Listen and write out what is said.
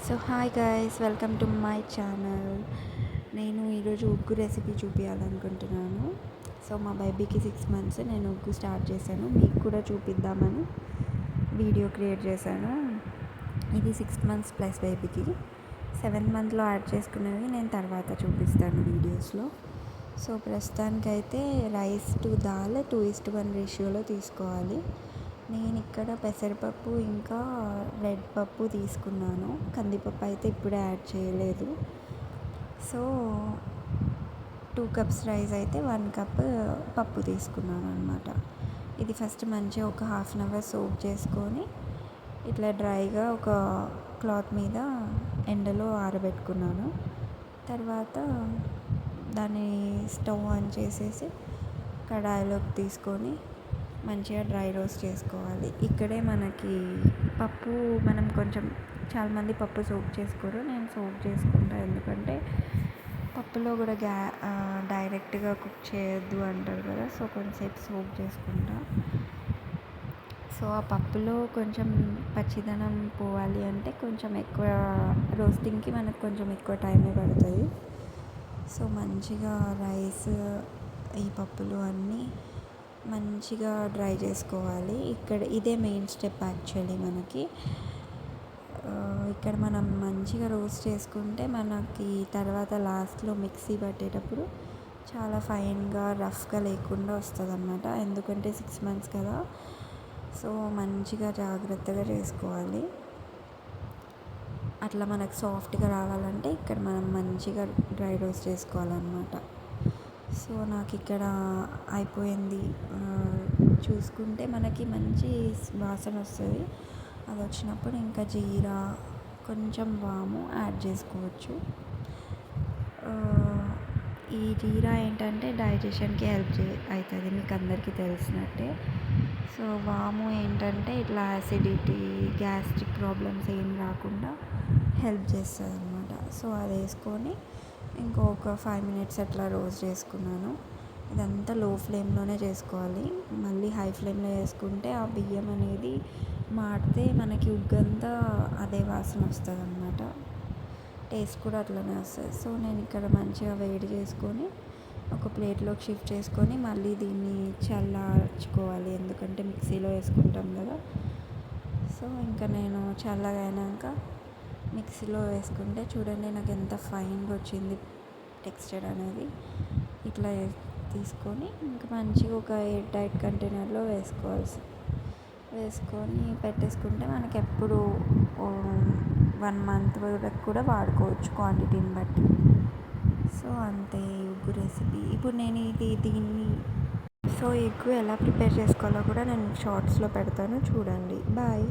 So hi guys, welcome to my channel. నేను ఈరోజు ఉగ్గు రెసిపీ చూపించాలనుకుంటున్నాను. సో మా బేబీకి 6 months, నేను ఉగ్గు స్టార్ట్ చేశాను. మీకు కూడా చూపిద్దామని వీడియో క్రియేట్ చేశాను. ఇది 6 months ప్లస్ బేబీకి. 7th monthలో యాడ్ చేసుకునేవి నేను తర్వాత చూపిస్తాను వీడియోస్లో. సో ప్రస్తుతానికైతే రైస్ టు దాల్ 2:1 రేషియోలో తీసుకోవాలి. నేను ఇక్కడ పెసరపప్పు ఇంకా రెడ్ పప్పు తీసుకున్నాను. కందిపప్పు అయితే ఇప్పుడే యాడ్ చేయలేదు. సో 2 cups రైస్ అయితే 1 cup పప్పు తీసుకున్నాను అనమాట. ఇది ఫస్ట్ మంచిగా ఒక 1/2 hour సోక్ చేసుకొని ఇట్లా డ్రైగా ఒక క్లాత్ మీద ఎండలో ఆరబెట్టుకున్నాను. తర్వాత దాన్ని స్టవ్ ఆన్ చేసేసి కడాయిలోకి తీసుకొని మంచిగా డ్రై రోస్ట్ చేసుకోవాలి. ఇక్కడే మనకి పప్పు మనం కొంచెం చాలామంది పప్పు సోక్ చేసుకోరు, నేను సోక్ చేసుకుంటాను. ఎందుకంటే పప్పులో కూడా డైరెక్ట్గా కుక్ చేయొద్దు అంటారు కదా. సో కొంచెంసేపు సోక్ చేసుకుంటా. సో ఆ పప్పులో కొంచెం పచ్చిదనం పోవాలి అంటే కొంచెం ఎక్కువ రోస్టింగ్కి మనకు కొంచెం ఎక్కువ టైమే పడుతుంది. సో మంచిగా రైస్ ఈ పప్పులు అన్నీ మంచిగా డ్రై చేసుకోవాలి. ఇక్కడ ఇదే మెయిన్ స్టెప్ యాక్చువల్లీ మనకి. ఇక్కడ మనం మంచిగా రోస్ట్ చేసుకుంటే మనకి తర్వాత లాస్ట్లో మిక్సీ పట్టేటప్పుడు చాలా ఫైన్గా రఫ్గా లేకుండా వస్తుంది అన్నమాట. ఎందుకంటే 6 months కదా. సో మంచిగా జాగ్రత్తగా చేసుకోవాలి. అట్లా మనకు సాఫ్ట్గా రావాలంటే ఇక్కడ మనం మంచిగా డ్రై రోస్ట్ చేసుకోవాలన్నమాట. సో నాకు ఇక్కడ అయిపోయింది. చూసుకుంటే మనకి మంచి వాసన వస్తుంది. అది వచ్చినప్పుడు ఇంకా జీరా, కొంచెం వాము యాడ్ చేసుకోవచ్చు. ఈ జీరా ఏంటంటే డైజెషన్కి హెల్ప్ అవుతుంది, మీకు అందరికీ తెలిసినట్టే. సో వాము ఏంటంటే ఇట్లా యాసిడిటీ, గ్యాస్ట్రిక్ ప్రాబ్లమ్స్ ఏం రాకుండా హెల్ప్ చేస్తుంది అన్నమాట. సో అది వేసుకొని ఇంకొక 5 minutes అట్లా రోస్ట్ చేసుకున్నాను. ఇదంతా లో ఫ్లేమ్లోనే చేసుకోవాలి. మళ్ళీ హై ఫ్లేమ్లో చేసుకుంటే ఆ బియ్యం అనేది మాడితే మనకి ఉగ్గంతా అదే వాసన వస్తుంది అన్నమాట. టేస్ట్ కూడా అట్లనే వస్తుంది. సో నేను ఇక్కడ మంచిగా వేడి చేసుకొని ఒక ప్లేట్లోకి షిఫ్ట్ చేసుకొని మళ్ళీ దీన్ని చల్లార్చుకోవాలి. ఎందుకంటే మిక్సీలో వేసుకుంటాం కదా. సో ఇంకా నేను చల్లగా అయినాక మిక్సీలో వేసుకుంటే చూడండి నాకు ఎంత ఫైన్గా వచ్చింది టెక్స్చర్ అనేది. ఇట్లా తీసుకొని ఇంకా మంచిగా ఒక ఎయిర్ టైట్ కంటైనర్లో వేసుకొని పెట్టేసుకుంటే మనకి ఎప్పుడు 1 month వరకు కూడా వాడుకోవచ్చు క్వాంటిటీని బట్టి. సో అంతే ఉగ్గు రెసిపీ. ఇప్పుడు నేను దీన్ని సో ఎగ్ ఎలా ప్రిపేర్ చేసుకోవాలో కూడా నేను షార్ట్స్లో పెడతాను, చూడండి. బాయ్.